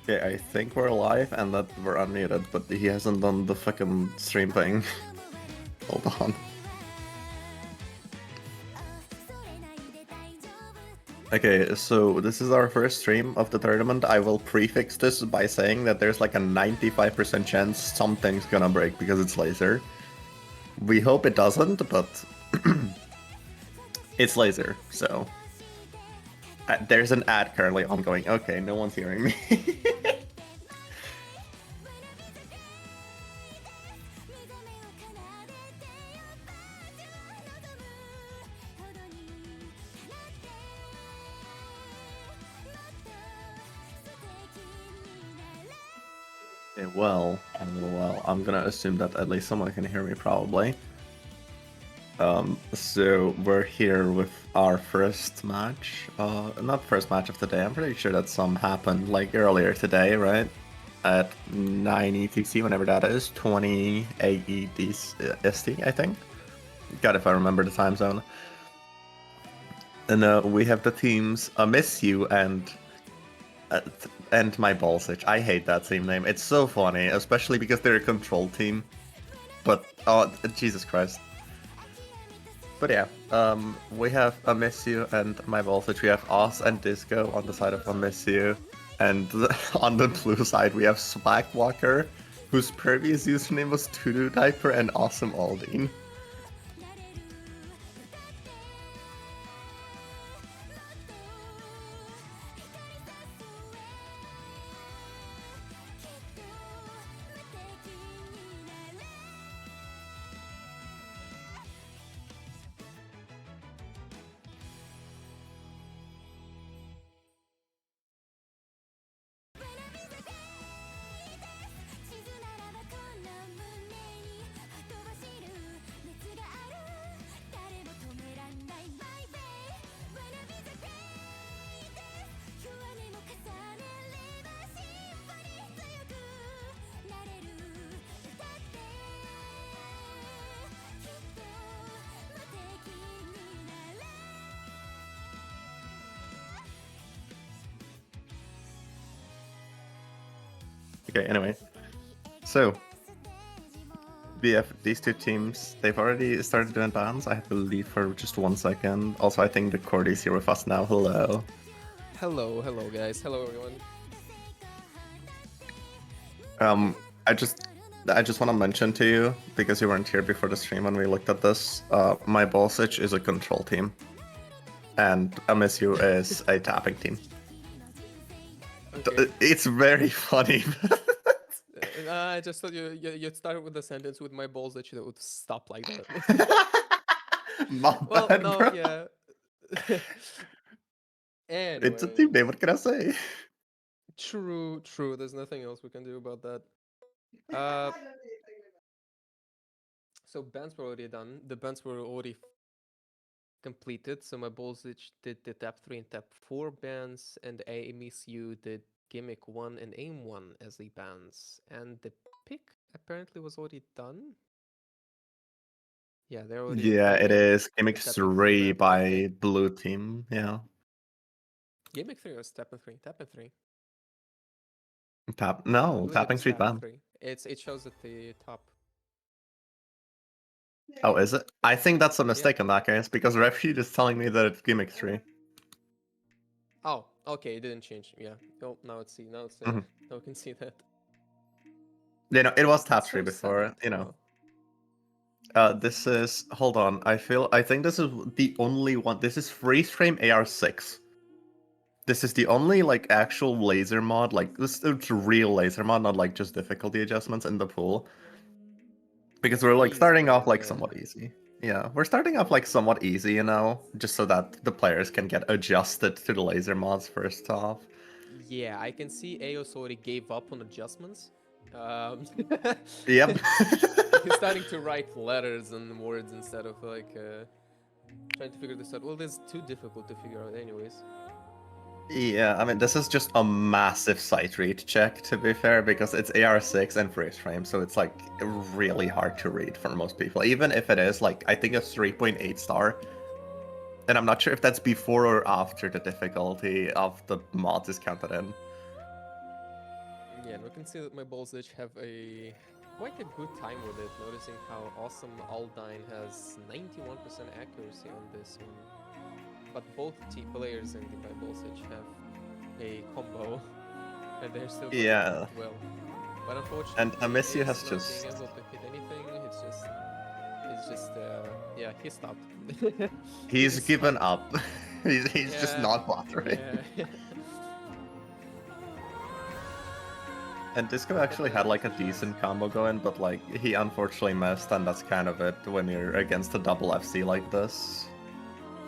Okay, I think we're live and that we're unmuted, but he hasn't done the fucking stream thing. Hold on. Okay, so this is our first stream of the tournament. I will prefix this by saying that there's like a 95% chance something's gonna break because it's laser. We hope it doesn't, but it's laser, so... there's an ad currently ongoing. Okay, no one's hearing me. Okay, well, I'm gonna assume that at least someone can hear me probably. So we're here with our first match. Not first match of the day. I'm pretty sure that some happened like earlier today, right? At 9 ETC, whenever that is, 20 AEDST, I think. God, if I remember the time zone. And we have the teams Amiss You and my Ballsitch. I hate that team name. It's so funny, especially because they're a control team. But oh, Jesus Christ. But yeah, we have Amiss You and my Voltage. We have Oz and Disco on the side of Amiss You. And on the blue side, we have Swagwalker, whose previous username was Tudu Diaper and Awesome Aldine. Okay, anyway. So, we have these two teams. They've already started doing bans. I have to leave for just 1 second. Also, I think the Cordy's here with us now. Hello. Hello guys. Hello everyone. I just want to mention to you, because you weren't here before the stream when we looked at this, my Ballsitch is a control team. And Amiss You is a tapping team. Okay. It's very funny. I just thought you'd start with a sentence with my balls that you would stop like that. Well, no, bro. yeah. Anyway. It's a team name, what can I say? True. There's nothing else we can do about that. So bans were already done. The bans were already completed. So my Ballsitch did the tap 3 and tap 4 bans, and Amiss You did Gimmick 1 and Aim 1 as the bans. And the pick apparently was already done. Yeah, they're already. Yeah, it is. Gimmick 3 by blue team, yeah. Gimmick 3 or tapping 3? Tapping 3. Tapping 3 ban. It shows at the top. Oh, is it? I think that's a mistake in that case, because Refuge is telling me that it's Gimmick 3. Oh, okay, it didn't change. Yeah. Oh, now it's see. Now it's now we can see that. You know, it was tap 3 before, you know. This is, hold on, I think this is the only one. This is freeze frame AR6. This is the only like actual laser mod, like this is real laser mod, not like just difficulty adjustments in the pool. Because we're like starting off like somewhat easy. Yeah, we're starting off like somewhat easy, you know, just so that the players can get adjusted to the laser mods first off. Yeah, I can see Eos already gave up on adjustments. Yep. He's starting to write letters and words instead of like trying to figure this out. Well, it's too difficult to figure out anyways. Yeah, I mean, this is just a massive sight read check, to be fair, because it's AR6 and freeze frame, so it's like really hard to read for most people. Even if it is like, I think a 3.8 star, and I'm not sure if that's before or after the difficulty of the mods is counted in. Yeah, and we can see that my Bull's Itch have quite a good time with it, noticing how awesome Aldine has 91% accuracy on this one. But both team players in the Bull's Itch have a combo, and they're still going to Yeah, hit well. But and unfortunately, Amiss You Ace has not being just... able to hit anything, yeah, he stopped. He He's just given stopped. up. He's just Yeah, not bothering. yeah. And Disco But actually the had like a GG's. decent combo going, but like he unfortunately missed, and that's kind of it when you're against a double FC like this.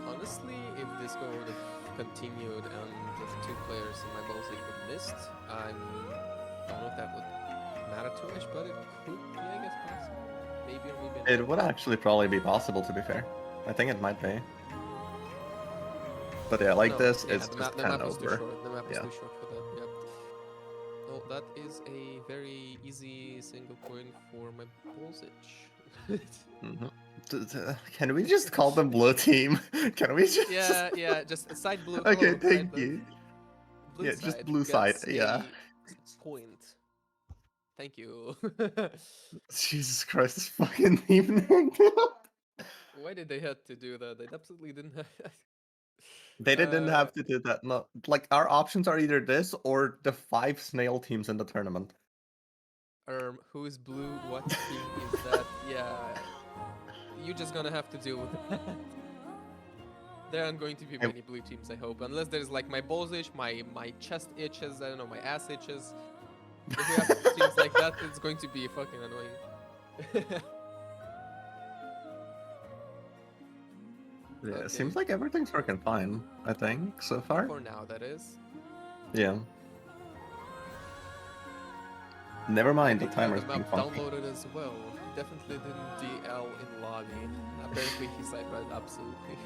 Honestly, if Disco would have continued and the two players in my Bull's Itch would missed, I don't know if that would matter too much, but it could be, I guess, possible. Maybe or maybe not. It would actually probably be possible, to be fair. I think it might be. But yeah, like No, this, yeah, it's just the kind map of was too over. short. The map was Yeah. too short for that. Yeah. No, that is a very easy single point for my Bull's Itch. Mhm. Can we just call them blue team? Can we just... Yeah, yeah, just side blue. Okay, Hello, side thank blue. you. Blue Yeah, just side blue side. gets Yeah. a point. Thank you. Jesus Christ, this fucking evening. Why did they have to do that? They absolutely didn't have. They didn't uh, have to do that. No, like our options are either this or the 5 snail teams in the tournament. who is blue? What team is that? Yeah, you're just gonna have to deal with that. There aren't going to be I- many blue teams, I hope, unless there's like my balls itch, my chest itches, I don't know, my ass itches. If we have teams like that, it's going to be fucking annoying. Yeah, it Okay, seems like everything's working fine, I think, so far. for now that is. Yeah. Never mind, I the did have the timer's being map funky. downloaded as well. He definitely didn't DL in lobby. Apparently he sideread absolutely.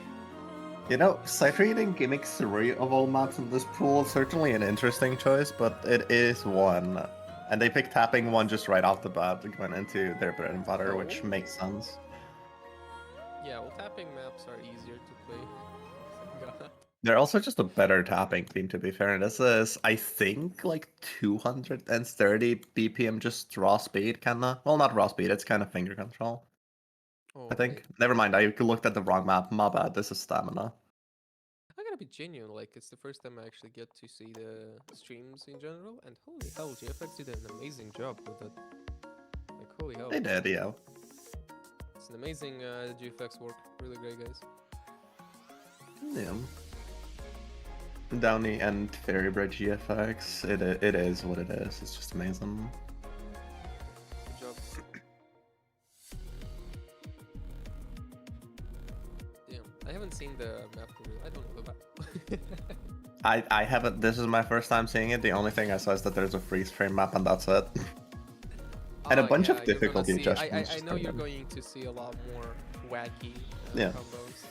You know, sight reading gimmick 3 of all maps in this pool is certainly an interesting choice, but it is one. And they picked tapping one just right off the bat, going into their bread and butter, which makes sense. Yeah, well, tapping maps are easier to play. Thank God. They're also just a better tapping team, to be fair. And this is, I think, like 230 BPM just raw speed, kinda. Well, not raw speed, it's kind of finger control, Oh, I okay. think. Never mind, I looked at the wrong map. My bad, this is stamina. I gotta be genuine, like, it's the first time I actually get to see the streams in general, and holy hell, GFX did an amazing job with it. Like, holy hell. They did, yeah. It's an amazing GFX work. Really great, guys. Yeah. Downey and Fairy Bread GFX, it is what it is. It's just amazing. Good job. Damn, I haven't seen the map reveal. I don't know the map. I haven't. This is my first time seeing it. The only thing I saw is that there's a freeze frame map, and that's it. And a bunch Yeah, of you're gonna difficulty see. adjustments. I just know turned you're in. going to see a lot more wacky Yeah. combos.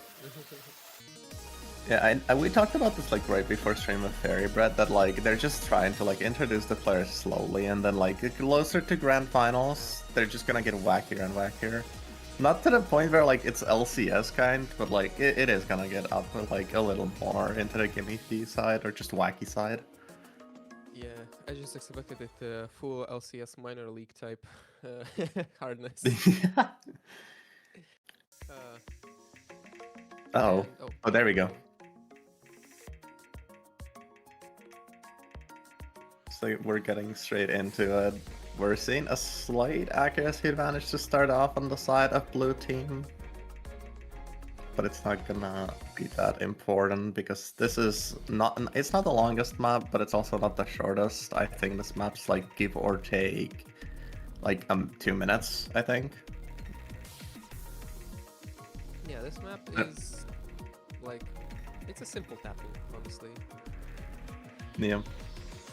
Yeah, we talked about this like right before stream of Fairy Bread, that like they're just trying to like introduce the players slowly, and then like closer to grand finals, they're just gonna get wackier and wackier. Not to the point where like it's LCS kind, but like it is gonna get up like a little more into the gimmicky side or just wacky side. Yeah, I just expected it full LCS minor league type hardness. Uh, Oh, and oh, there we go. okay. So we're getting straight into it. We're seeing a slight accuracy advantage to start off on the side of blue team. But it's not gonna be that important because this is not, it's not the longest map, but it's also not the shortest. I think this map's like give or take like 2 minutes, I think. Yeah, this map is like, it's a simple tapping, honestly. Yeah.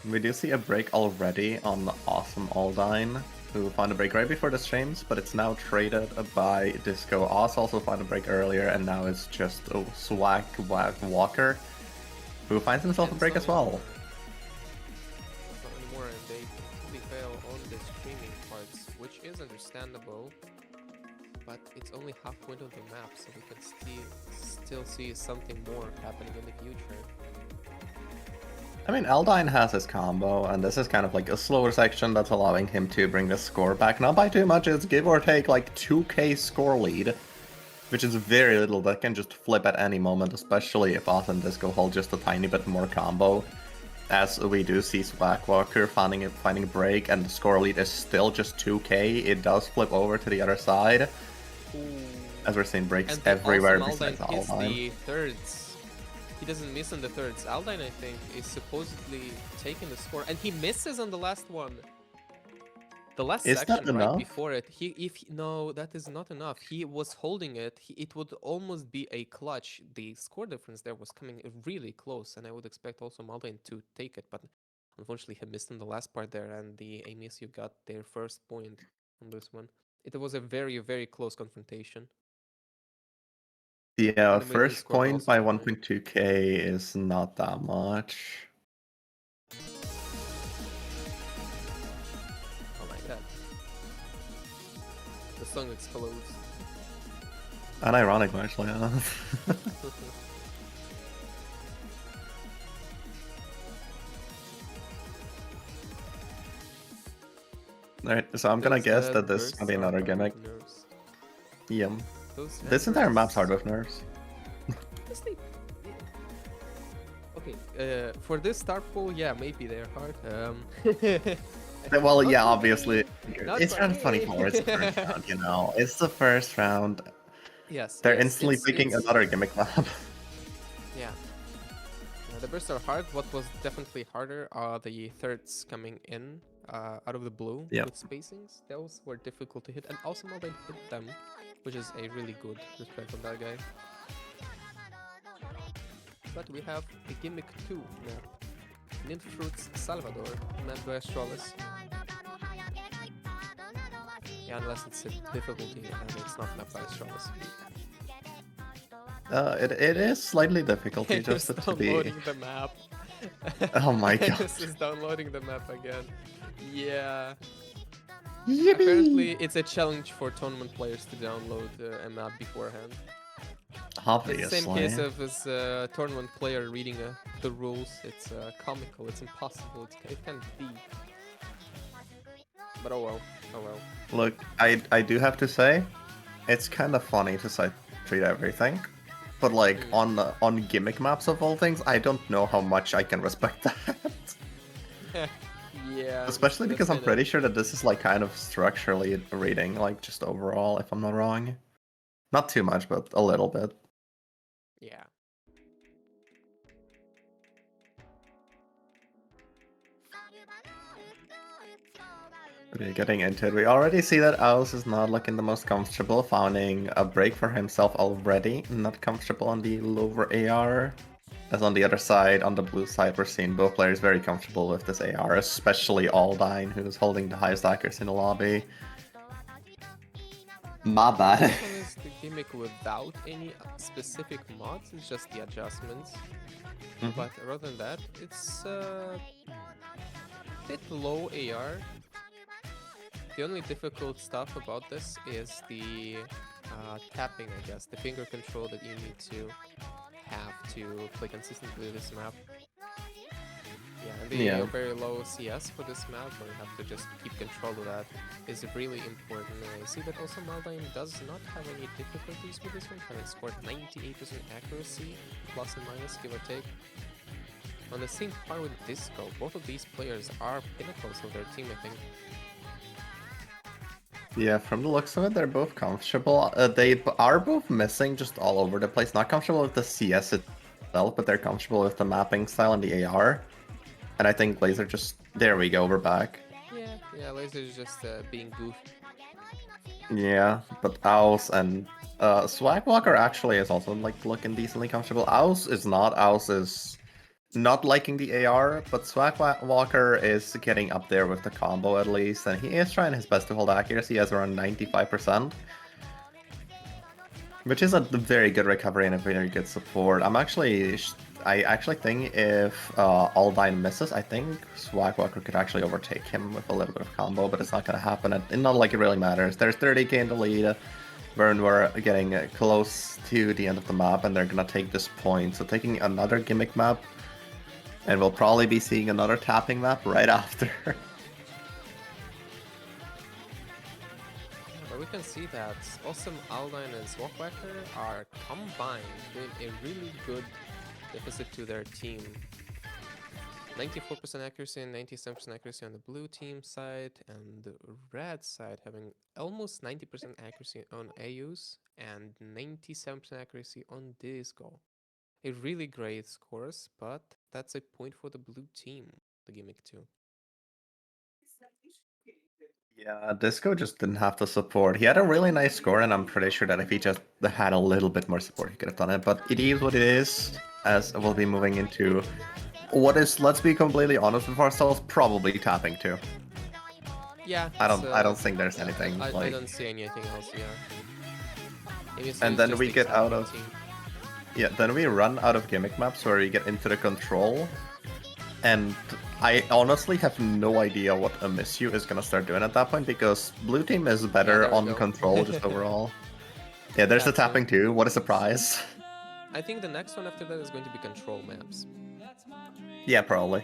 We do see a break already on Awesome Aldine, who found a break right before the streams, but it's now traded by Disco. Oz also found a break earlier, and now it's just Swag Walker. who finds himself a And break it's as not well. anymore. It's not anymore, and they completely fail on the streaming parts, which is understandable. But it's only half point of the map, so we can still see something more happening in the future. I mean, Eldine has his combo, and this is kind of like a slower section that's allowing him to bring the score back. Not by too much, it's give or take like 2k score lead, which is very little. That can just flip at any moment, especially if Oth and Disco hold just a tiny bit more combo. As we do see Swagwalker finding a break, and the score lead is still just 2k, it does flip over to the other side. Ooh. As we're seeing breaks And everywhere also besides Aldine hits Aldine. the thirds. He doesn't miss on the thirds. Aldine, I think, is supposedly taking the score, and he misses on the last one. The last Is that section right enough? before it, no, that is not enough. He was holding it. It would almost be a clutch. The score difference there was coming really close, and I would expect also Maldine to take it, but unfortunately he missed in the last part there, and the Amiss You got their first point on this one. It was a very, very close confrontation. Yeah, And amazing first score by point also by Maldine. 1.2k is not that much. I like that. The song explodes. Unironic, actually. Yeah. Alright, so I'm gonna guess that this is gonna be another gimmick. Yeah. This entire map's hard with nerves. Honestly, okay, for this start pool, yeah, maybe they're hard. Well, Not yeah, for obviously. me. Not It's for round me. 24, it's the first round, you know. It's the first round. Yes, They're yes, instantly picking another gimmick map. yeah. The bursts are hard. What was definitely harder are the thirds coming in out of the blue Yeah. with spacings. Those were difficult to hit, and also Maldine hit them, which is a really good respect on that guy. But we have the Gimmick 2 map. Nymph Fruits Salvador, mapped by Astralis. Yeah, unless it's a difficulty and it's not mapped by Astralis. It is slightly difficulty just to be. Downloading the map. Oh my god. This is downloading the map again. Yeah. Yippee! Apparently, it's a challenge for tournament players to download a map beforehand. Obviously. It's the same case of as a tournament player reading the rules. It's comical. It's impossible. It can't be. But oh well. Oh well. Look, I do have to say, it's kind of funny to side treat everything, but like on gimmick maps of all things, I don't know how much I can respect that. Yeah. Especially because I'm pretty sure that this is like kind of structurally reading, like just overall, if I'm not wrong. Not too much, but a little bit. Yeah. Okay, getting into it, we already see that Owls is not looking the most comfortable, finding a break for himself already. Not comfortable on the lower AR. As on the other side, on the blue side, we're seeing both players very comfortable with this AR, especially Aldine, who's holding the highest accuracy in the lobby. My bad. This one is the gimmick without any specific mods, it's just the adjustments. But rather than that, it's a bit low AR. The only difficult stuff about this is the tapping, I guess, the finger control that you need to have to play consistently with this map. Yeah, and the very low CS for this map, where you have to just keep control of that, is really important. And I see that also Maldine does not have any difficulties with this one, having scored 98% accuracy, plus and minus, give or take. On the same par with Disco, both of these players are pinnacles of their team, I think. Yeah, from the looks of it, they're both comfortable. They are both missing just all over the place. Not comfortable with the CS itself, but they're comfortable with the mapping style and the AR. And I think Laser just... There we go, we're back. Yeah, Laser is just being goofy. Yeah, but Owls and Swagwalker actually is also like looking decently comfortable. Owls is not. Owls is not liking the AR, but Swagwalker is getting up there with the combo at least, and he is trying his best to hold accuracy. He has around 95%. Which is a very good recovery and a very good support. I actually think if Aldine misses, I think Swagwalker could actually overtake him with a little bit of combo, but it's not gonna happen. And not like it really matters. There's 30k in the lead. We're getting close to the end of the map, and they're gonna take this point. So taking another gimmick map, and we'll probably be seeing another tapping map right after. But we can see that Awesome Aldine and Swapwhacker are combined doing a really good deficit to their team. 94% accuracy and 97% accuracy on the blue team side, and the red side having almost 90% accuracy on AUs and 97% accuracy on Disco. A really great scores, but that's a point for the blue team, the gimmick too. Yeah, Disco just didn't have the support. He had a really nice score, and I'm pretty sure that if he just had a little bit more support, he could have done it. But it is what it is, as we'll be moving into what is, let's be completely honest with ourselves, probably tapping too. Yeah, I don't think there's anything I like. don't see anything else. Yeah. Maybe And then we get out of. Yeah, then we run out of gimmick maps where we get into the control, and I honestly have no idea what Amiss You is gonna start doing at that point, because blue team is better on control just overall. Yeah, there's the tapping too. What a surprise. I think the next one after that is going to be control maps. Yeah, probably.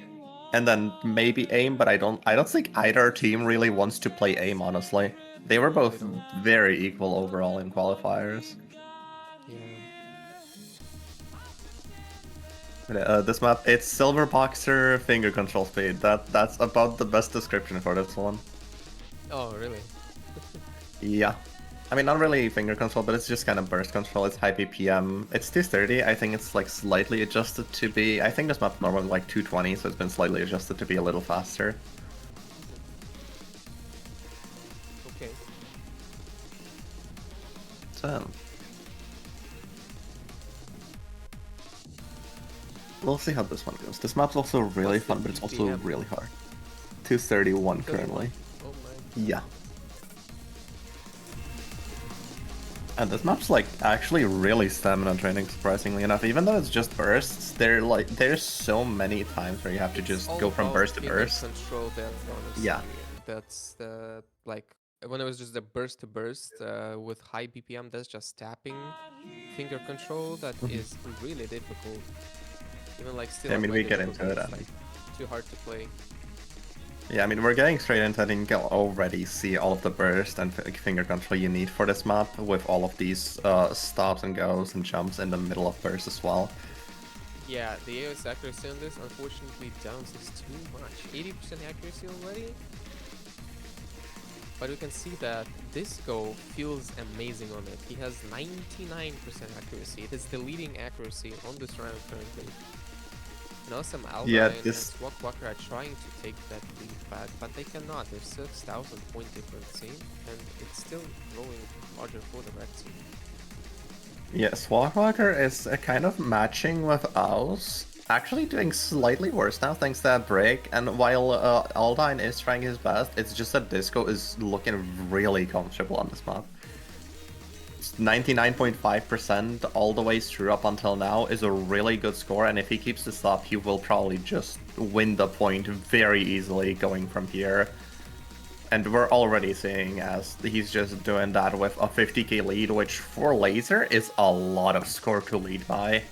And then maybe aim, but I don't think either team really wants to play aim, honestly. They were both very equal overall in qualifiers. Yeah. This map, it's Silver Boxer finger control speed. That's about the best description for this one. Oh, really? Yeah. I mean, not really finger control, but it's just kind of burst control. It's high BPM. It's 230. I think it's like slightly adjusted to be... I think this map normally like 220, so it's been slightly adjusted to be a little faster. Okay. So... we'll see how this one goes. This map's also really fun, but it's also really hard. 231 currently. Oh my. Yeah. And this map's like actually really stamina draining, surprisingly enough. Even though it's just bursts, there's so many times where you have to just go from burst to burst. Control that, honestly. Yeah. That's the like when it was just a burst to burst with high BPM. That's just tapping finger control. That is really difficult. Even like still. Yeah, I mean, we get into it. Like, too hard to play. Yeah, I mean, we're getting straight into it, and you can already see all of the burst and finger control you need for this map, with all of these stops and goes and jumps in the middle of burst as well. Yeah, the AOS accuracy on this, unfortunately, downs is too much. 80% accuracy already? But we can see that Disco feels amazing on it. He has 99% accuracy. It is the leading accuracy on this round currently. Now some Aldine and Swapwalker are trying to take that lead back, but they cannot. There's 6,000 point difference, and it's still growing larger for the red team. Yeah, Swapwalker is kind of matching with Ows. Actually doing slightly worse now thanks to that break, and while Aldine is trying his best, it's just that Disco is looking really comfortable on this map. 99.5% all the way through up until now is a really good score, and if he keeps this up, he will probably just win the point very easily going from here. And we're already seeing as he's just doing that with a 50k lead, which for Laser is a lot of score to lead by.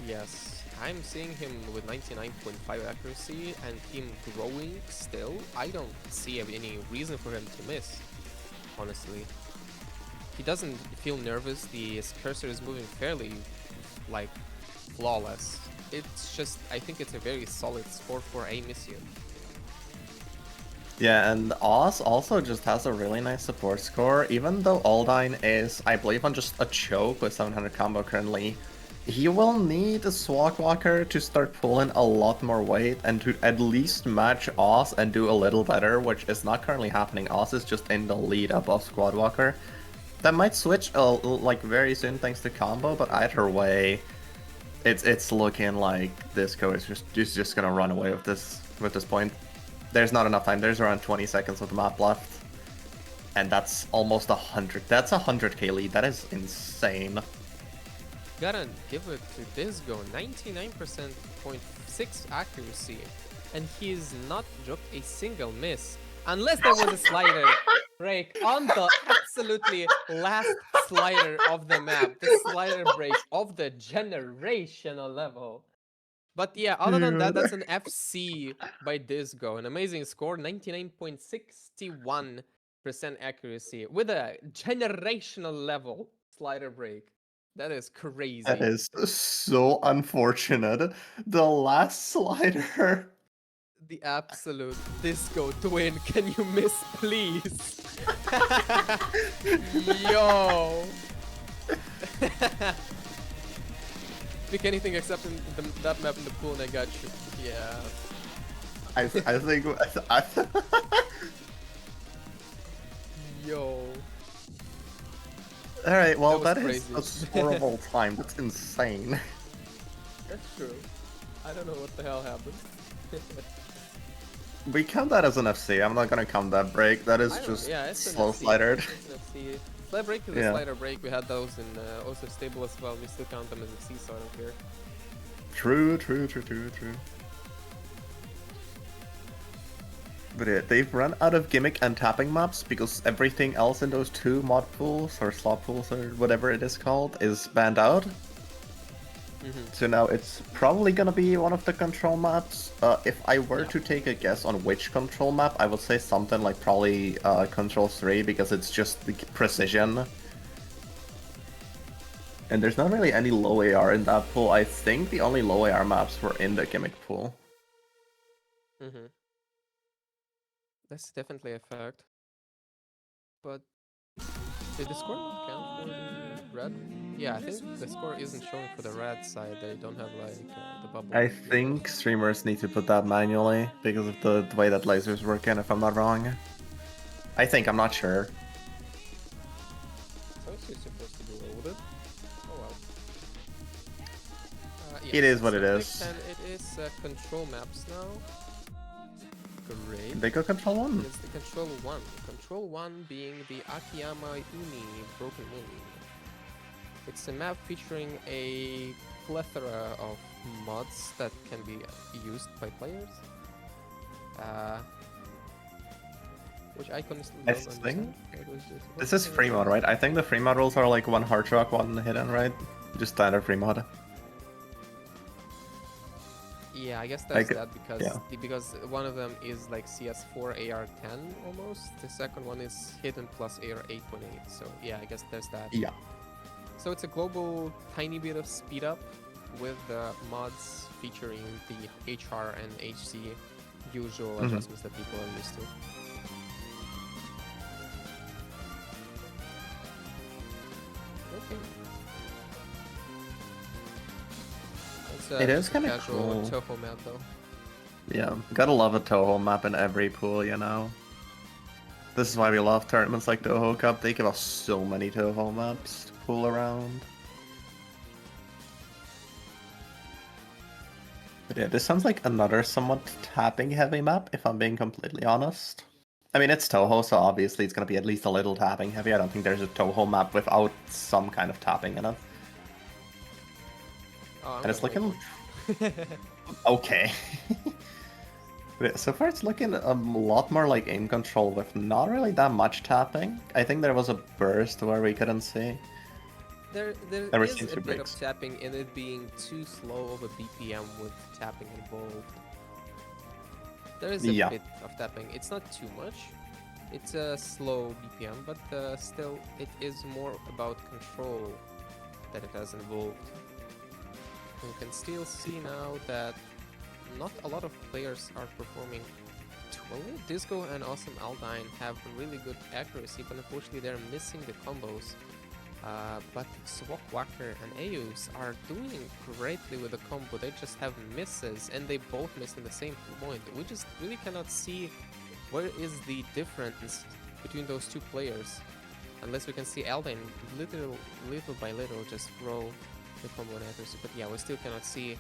Yes, I'm seeing him with 99.5 accuracy and him growing still. I don't see any reason for him to miss, honestly. He doesn't feel nervous, his cursor is moving fairly, like, flawless. It's just, I think it's a very solid score for Amiss You. Yeah, and Oz also just has a really nice support score, even though Aldine is, I believe, on just a choke with 700 combo currently. He will need a Swagwalker to start pulling a lot more weight and to at least match Oz and do a little better, which is not currently happening. Oz is just in the lead above Squadwalker. That might switch like very soon thanks to combo, but either way, it's looking like Disco is just gonna run away with this point. There's not enough time. There's around 20 seconds of the map left, and that's almost 100. That's 100k lead. That is insane. Gotta give it to Disco, 99.6 accuracy, and he's not dropped a single miss, unless there was a slider break on the absolutely last slider of the map, the slider break of the generational level. But yeah, other than that, that's an FC by Disco, an amazing score, 99.61% accuracy with a generational level slider break. That is That crazy. is so unfortunate. The last slider. The absolute Disco twin. Can you miss, please? Yo. Pick anything except in that map in the pool and I got you. Yeah. I think. Yo. All right. Well, That was that is crazy. a scorable time. That's insane. That's true. I don't know what the hell happened. We count that as an FC. I'm not gonna count that break. That is just Yeah, it's an slow FC. slidered. It's an FC. Slide break is a Yeah. slider break. We had those in also stable as well. We still count them as FC, so I don't care. True. But yeah, they've run out of gimmick and tapping maps because everything else in those two mod pools or slot pools or whatever it is called is banned out. So now it's probably gonna be one of the control maps. If I were to take a guess on which control map, I would say something like probably Control 3 because it's just the precision. And there's not really any low AR in that pool. I think the only low AR maps were in the gimmick pool. That's definitely a fact. But did the score not count for the red? Yeah, I think the score isn't showing for the red side. They don't have like the bubble. I think streamers need to put that manually because of the way that lasers work in, if I'm not wrong. I think, I'm not sure. So it's supposed to be loaded. Oh well. It is what it so is. And it is control maps now. Great. They go Control 1. It's the Control 1. Control 1 being the Akiyama Uni Broken Moon. It's a map featuring a plethora of mods that can be used by players. Which I honestly I don't understand. This is free mod, right? I think the free mod rules are like one hard rock, one hidden, right? Just standard free mod. Yeah, I guess that's that because one of them is like CS4 AR10 almost. The second one is hidden plus AR 8.8. So yeah, I guess there's that. Yeah. So it's a global tiny bit of speed up with mods featuring the HR and HC usual adjustments that people are used to. Okay. It is kind of casual cool. Toho map though. Yeah, gotta love a Toho map in every pool, you know. This is why we love tournaments like Toho Cup. They give us so many Toho maps to pool around. But yeah, this sounds like another somewhat tapping heavy map, if I'm being completely honest. I mean, it's Toho, so obviously it's gonna be at least a little tapping heavy. I don't think there's a Toho map without some kind of tapping in it. Oh, and it's looking... okay. So far it's looking a lot more like aim control with not really that much tapping. I think there was a burst where we couldn't see. There is a bit of tapping in it being too slow of a BPM with tapping involved. There is a bit of tapping. It's not too much. It's a slow BPM, but still it is more about control that it has involved. You can still see now that not a lot of players are performing. Only Disco and Awesome Aldine have really good accuracy, but unfortunately they're missing the combos. But Swokwacker and Ayus are doing greatly with the combo. They just have misses, and they both miss in the same point. We just really cannot see where is the difference between those two players, unless we can see Aldine little by little just grow the combo and accuracy. But yeah, we still cannot see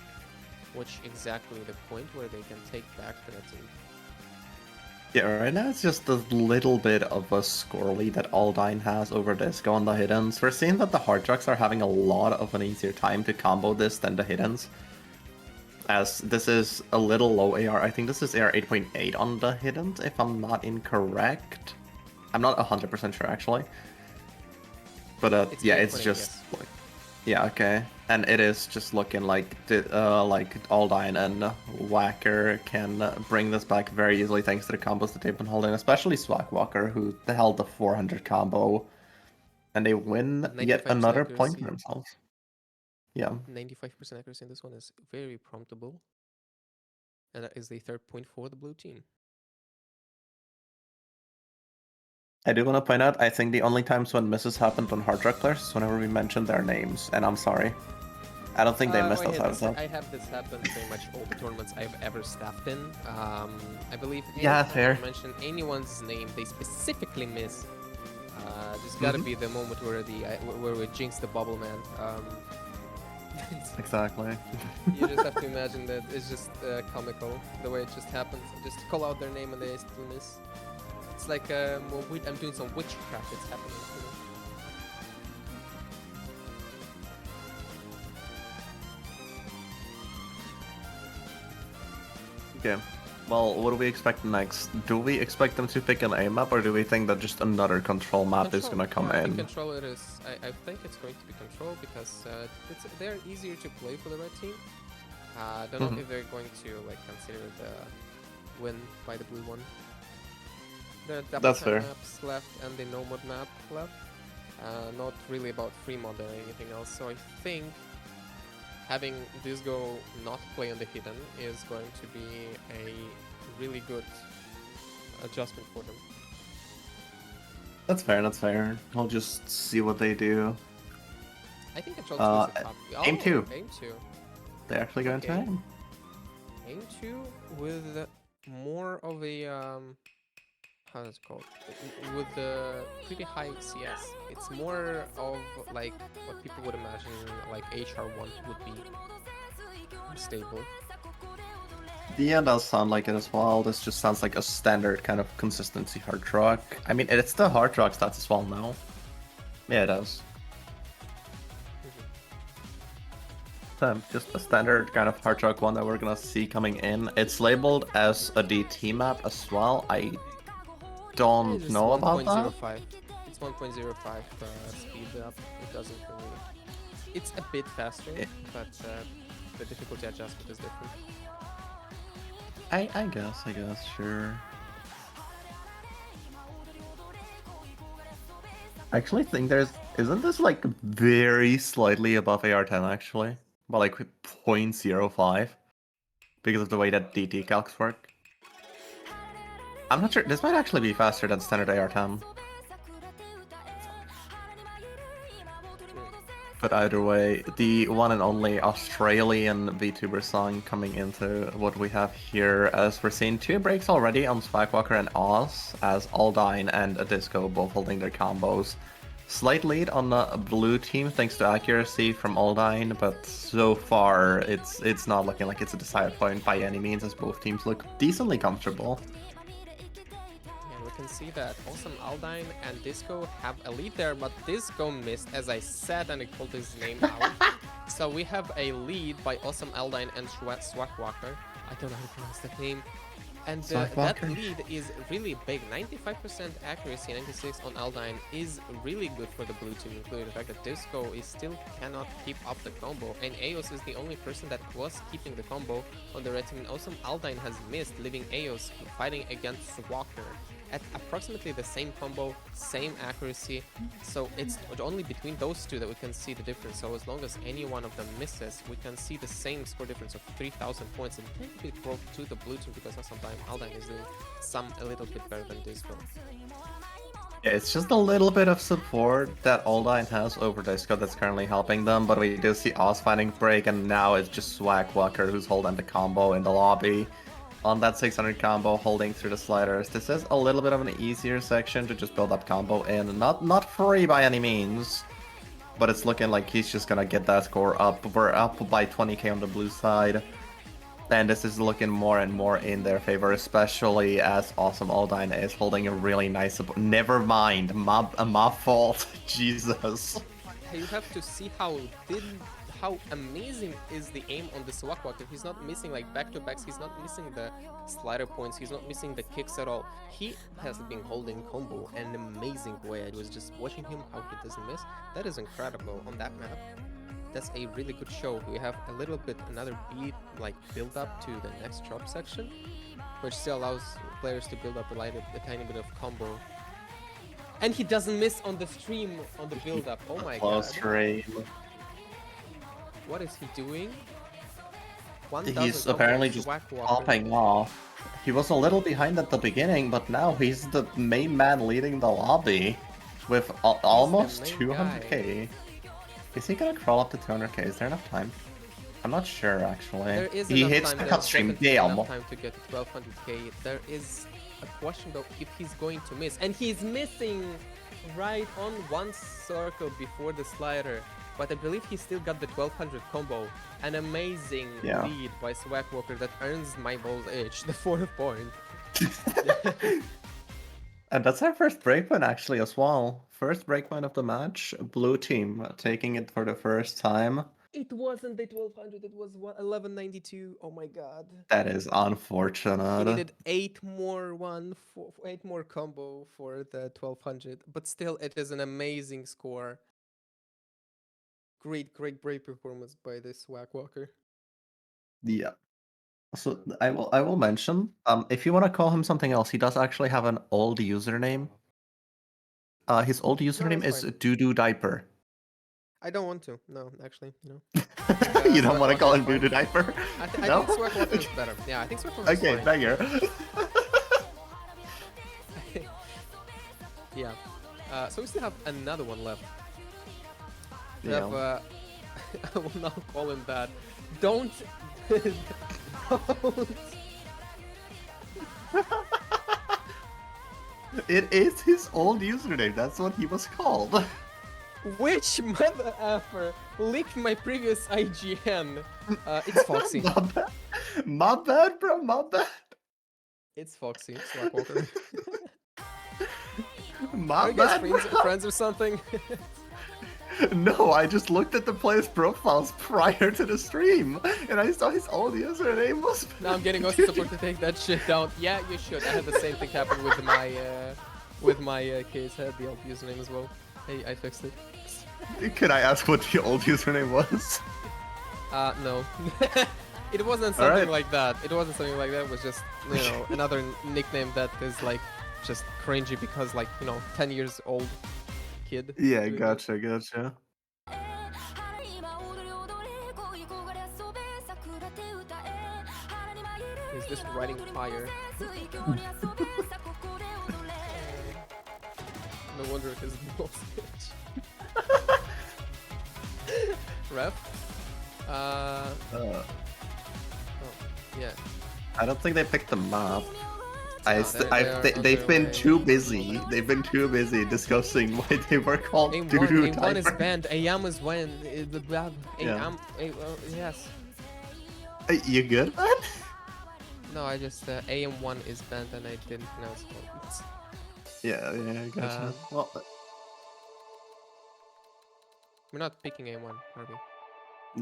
which exactly the point where they can take back the team. Yeah, right now it's just a little bit of a score lead that Aldine has over Disco on the hiddens. We're seeing that the hard trucks are having a lot of an easier time to combo this than the hiddens. As this is a little low AR. I think this is AR 8.8 on the hiddens, if I'm not incorrect. I'm not 100% sure actually. But It's yeah, 8.8, it's just yes. like, yeah, okay. And it is just looking like Aldine and Whacker can bring this back very easily thanks to the combos that they've been holding, especially Swagwalker, who held the 400 combo, and they win yet 95% another point for accuracy. themselves. Yeah. 95% accuracy in this one is very promptable. And that is the third point for the blue team. I do want to point out, I think the only times when misses happened on hard rock players is whenever we mentioned their names, and I'm sorry. I don't think they missed us out of that. I have this happen pretty much all the tournaments I've ever staffed in. I believe Yeah, anytime fair. I mention anyone's name, they specifically miss. There's gotta be the moment where where we jinx the bubble man. Exactly. You just have to imagine that it's just comical the way it just happens. Just call out their name and they still miss. It's like I'm doing some witchcraft. It's happening. You know? Okay. Well, what do we expect next? Do we expect them to pick an A map, or do we think that just another control map is gonna come I think in? control it is. I think it's going to be control because they're easier to play for the red team. I don't know if they're going to like consider the win by the blue one. There are double That's time fair. maps left and the no mod map left. Not really about free mod or anything else. So I think having Disco not play on the hidden is going to be a really good adjustment for them. That's fair, that's fair. I'll just see what they do. I think control 2 is a top. Aim 2. Aim 2. They actually go into Okay. aim. Aim 2 with more of a how is it called? With the pretty high CS. It's more of like what people would imagine like HR1 would be stable. Yeah, it does sound like it as well. This just sounds like a standard kind of consistency hard truck. I mean, it's the hard truck stats as well now. Yeah, it does. Just a standard kind of hard truck one that we're gonna see coming in. It's labeled as a DT map as well. I don't know about that. It's 1.05 speed up. It doesn't really. It's a bit faster, but the difficulty adjustment is different. I guess, sure. I actually think isn't this like very slightly above AR10 actually? But like 0.05 because of the way that DT calcs work. I'm not sure, this might actually be faster than standard AR10. But either way, the one and only Australian VTuber song coming into what we have here, as we're seeing 2 breaks already on Swagwalker and Oz, as Aldine and Disco both holding their combos. Slight lead on the blue team thanks to accuracy from Aldine, but so far it's not looking like it's a decided point by any means, as both teams look decently comfortable. Can see that Awesome Aldine and Disco have a lead there, but Disco missed, as I said, and I called his name out. So we have a lead by Awesome Aldine and Swagwalker. I don't know how to pronounce that name. And that lead is really big. 95% accuracy, 96 on Aldine is really good for the blue team, including the fact that Disco is still cannot keep up the combo. And Eos is the only person that was keeping the combo on the red team. And Awesome Aldine has missed, leaving Eos fighting against Walker at approximately the same combo, same accuracy. So it's only between those two that we can see the difference. So as long as any one of them misses, we can see the same score difference of 3,000 points. And maybe it broke to the blue team because sometimes Aldine is doing a little bit better than Disco. Yeah, it's just a little bit of support that Aldine has over Disco that's currently helping them, but we do see Oz fighting break, and now it's just Swagwalker who's holding the combo in the lobby. On that 600 combo, holding through the sliders. This is a little bit of an easier section to just build up combo in. Not free by any means, but it's looking like he's just gonna get that score up. We're up by 20k on the blue side. And this is looking more and more in their favor, especially as Awesome Aldine is holding a really nice. Never mind, my fault. Jesus. You have to see how amazing is the aim on the Swakwaker. He's not missing like back-to-backs, he's not missing the slider points, he's not missing the kicks at all. He has been holding combo an amazing way. I was just watching him how he doesn't miss. That is incredible on that map. That's a really good show. We have a little bit another beat like build up to the next drop section, which still allows players to build up a tiny bit of combo. And he doesn't miss on the stream on the build up. Oh my Close god. frame. What is he doing? He's apparently just popping off. He was a little behind at the beginning, but now he's the main man leading the lobby with almost 200k. Is he gonna crawl up to 200k? Is there enough time? I'm not sure actually. There is he enough hits time. the There's cut stream. definitely Damn. enough time to get to 1200k. There is a question though if he's going to miss, and he's missing right on one circle before the slider. But I believe he still got the 1200 combo. An amazing lead by Swagwalker that earns my balls itch, the 4th point. And that's our first breakpoint actually as well. First breakpoint of the match. Blue team taking it for the first time. It wasn't the 1200, it was 1192. Oh my god. That is unfortunate. He needed 8 more combo for the 1200, but still it is an amazing score. Great brave performance by this Swagwalker. Yeah. So I will mention, if you want to call him something else, he does actually have an old username. His old username is Doo Diaper. I don't want to. No, actually, no. You don't want to call him Doo Diaper? I think Swagwalker is better. Yeah, I think Swagwalker is okay, fine. banger. Yeah. So we still have another one left. We Yeah. have, I will now call him that. Don't. Don't. It is his old username. That's what he was called. Which mother effer leaked my previous IGN? It's Foxy. My bad, bro. My bad. It's Foxy. Swagwalker. My Are you guys bad. friends or something? No, I just looked at the players' profiles prior to the stream, and I saw his old username was. Now I'm getting also support to take that shit down. Yeah, you should. I had the same thing happen with my case. I had the old username as well. Hey, I fixed it. Can I ask what the old username was? No. It wasn't something like that. It wasn't something like that. It was just, another nickname that is like just cringy because 10 years old kid. Yeah, gotcha. Is this writing fire? No wonder his balls itch. Ref? Oh, yeah. I don't think they picked them up. They've been too busy. They've been too busy discussing why they were called Doo-Doo Aim 1 is Diaper. banned. AM is when. Yes. You good, man? No, I just AM1 is banned and I didn't pronounce it. Yeah, gotcha. Well, We're not picking AM1, are we?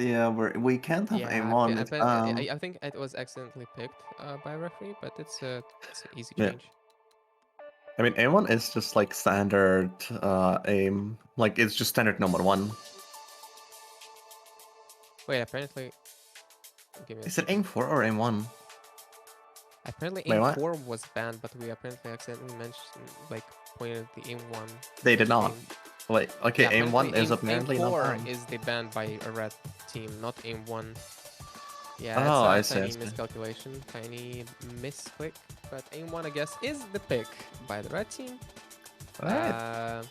yeah, we can't have aim on. I think it was accidentally picked by a referee, but it's an easy change. I mean, aim1 is just like standard aim. Like, it's just standard number 1. Wait, apparently... Is it aim 4 or aim 1? Apparently Wait, aim what? 4 was banned, but we apparently accidentally pointed the aim 1. They did not. Wait, okay, Yeah, aim 1 is apparently aim 4 not banned. is the banned by a red team, not aim 1. Yeah, Oh, that's I a tiny see. miscalculation, tiny misclick. But aim 1, I guess, is the pick by the red team. Right.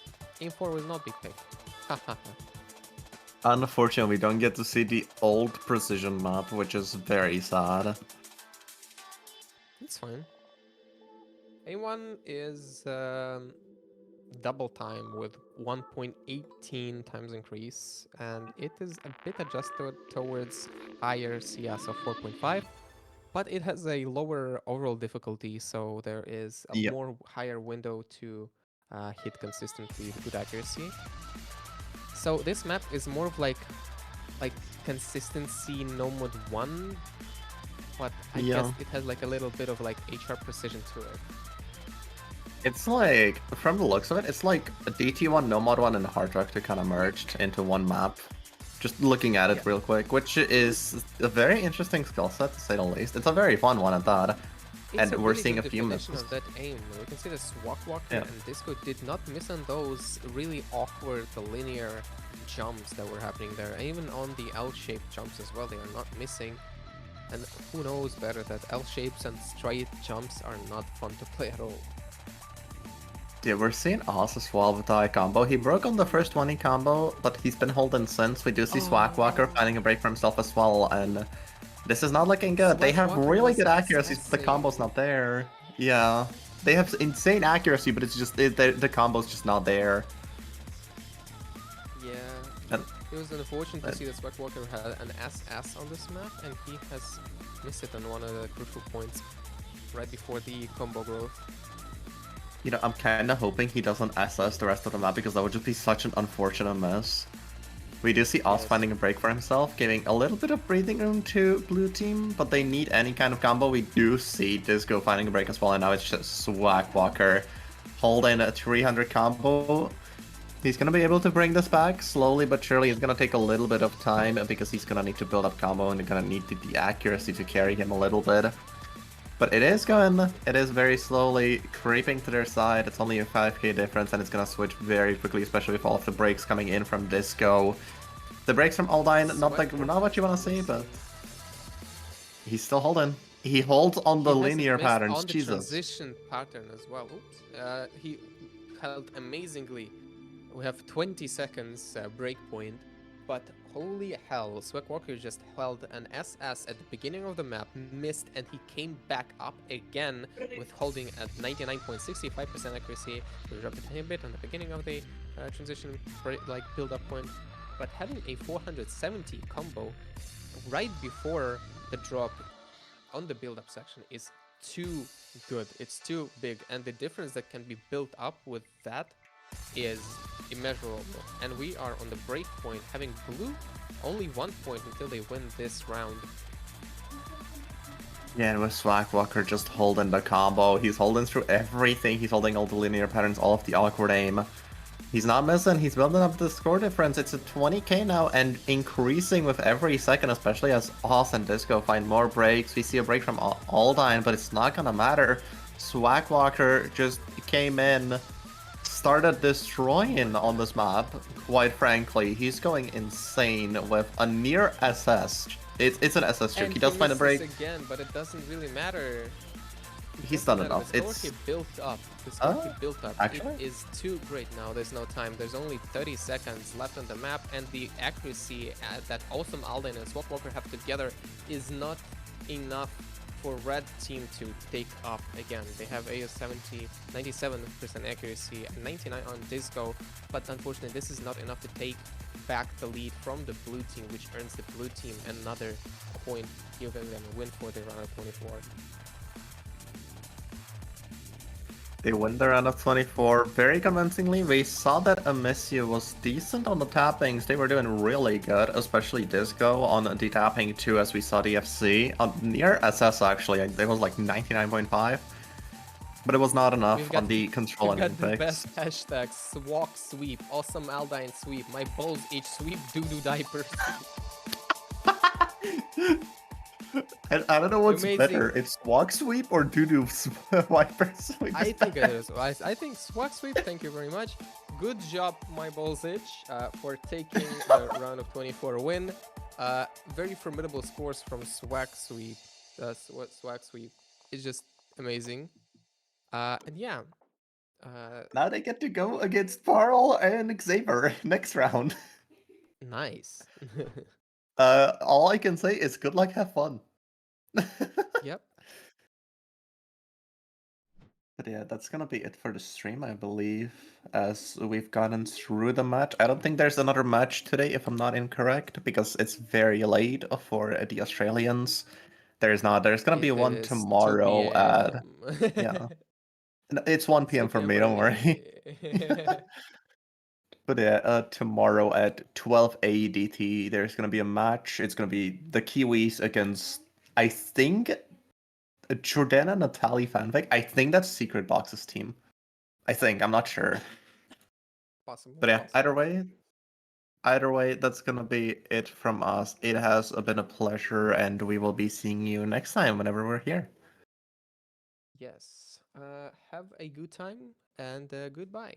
Aim 4 will not be picked. Unfortunately, we don't get to see the old precision map, which is very sad. It's fine. Aim 1 is double time with 1.18 times increase, and it is a bit adjusted towards higher CS of 4.5. but it has a lower overall difficulty, so there is a Yep. more higher window to hit consistently with good accuracy. So this map is more of like consistency no mod 1, but I guess Yeah. it has like a little bit of like HR precision to it. It's like, from the looks of it, it's like a DT1, Nomad 1, and Hard Rock to kind of merged into one map. Just looking at it Yeah, real quick, which is a very interesting skill set to say the least. It's a very fun one at that. it's And a we're really seeing good a few definition misses. of that aim. We can see that Swak Walker Yeah. and Disco did not miss on those really awkward linear jumps that were happening there. And even on the L-shaped jumps as well, they are not missing. And who knows better that L-shapes and straight jumps are not fun to play at all. Dude, we're seeing Oz as well with the high combo. He broke on the first 20 combo, but he's been holding since. We do see Swag Walker finding a break for himself as well, and this is not looking good. They Swag have Walker really was good accuracies, but the SSing. combo's not there. Yeah. They have insane accuracy, but it's just, the combo's just not there. Yeah, And, it was unfortunate to and see that Swag Walker had an SS on this map, and he has missed it on one of the crucial points right before the combo growth. you know, I'm kind of hoping he doesn't SS the rest of the map because that would just be such an unfortunate miss. We do see Oz Yes. finding a break for himself, giving a little bit of breathing room to blue team, but they need any kind of combo. We do see Disco finding a break as well, and now it's just Swag Walker holding a 300 combo. He's gonna be able to bring this back slowly but surely. It's gonna take a little bit of time because he's gonna need to build up combo and gonna need the accuracy to carry him a little bit. But it is very slowly creeping to their side. It's only a 5k difference and it's gonna switch very quickly, especially with all of the breaks coming in from Disco. The breaks from Aldine, not what you want to see, but he's still holding. He holds on the He hasn't linear missed patterns, on the Jesus. transition pattern as well. Oops. He held amazingly. We have 20 seconds break point, but holy hell, Swag Walker just held an SS at the beginning of the map, missed, and he came back up again with holding at 99.65% accuracy. We dropped it a bit on the beginning of the transition like build-up point, but having a 470 combo right before the drop on the build-up section is too good. It's too big, and the difference that can be built up with that is immeasurable. And we are on the break point, having blue only 1 point until they win this round. Yeah, and with Swag Walker just holding the combo, he's holding through everything. He's holding all the linear patterns, all of the awkward aim. He's not missing. He's building up the score difference. It's a 20k now and increasing with every second, especially as Oz and Disco find more breaks. We see a break from Aldine, but it's not gonna matter. Swag Walker just came in, started destroying on this map, quite frankly. He's going insane with a near SS. It's an SS trick. And He does find a misses break. again, but it doesn't really matter. He's done The enough. score It's he built up. The score he built up. actually? It is too great now. There's no time. There's only 30 seconds left on the map, and the accuracy that Awesome Alden and Swap Walker have together is not enough for red team to take up again. They have a 97% accuracy, 99 on Disco, but unfortunately this is not enough to take back the lead from the blue team, which earns the blue team another point, giving them a win for the round of 24. They win the round of 24 very convincingly. We saw that Amiss You was decent on the tappings. They were doing really good, especially Disco on the tapping too, as we saw the FC. Near SS actually, it was like 99.5. But it was not enough on the control We've and got the picks. best hashtags: walk sweep, awesome Aldine sweep, my balls each sweep, doo-doo diaper sweep. I don't know what's Amazing. better. It's walk sweep or doo-doo wiper sweep. I think it is. I think swag sweep. Thank you very much. Good job, my balls itch, for taking the round of 24 win. Very formidable scores from swag sweep. Swag sweep is just amazing. And yeah. Now they get to go against Parl and Xavier next round. Nice. All I can say is good luck, have fun. Yep. But yeah, that's gonna be it for the stream, I believe, as we've gotten through the match. I don't think there's another match today, if I'm not incorrect, because it's very late for the Australians. There's not. There's gonna be It one is 2 tomorrow at p.m. yeah. It's 1 It's p.m. 2 for p.m. me. for Don't worry. me. But yeah, tomorrow at 12 AEDT, there's gonna be a match. It's gonna be the Kiwis against, I think, Jordana Natalie Fanfic. I think that's Secret Box's team. I think. I'm not sure. Possible, But yeah, possible. either way, that's gonna be it from us. It has been a pleasure, and we will be seeing you next time whenever we're here. Yes. Have a good time and goodbye.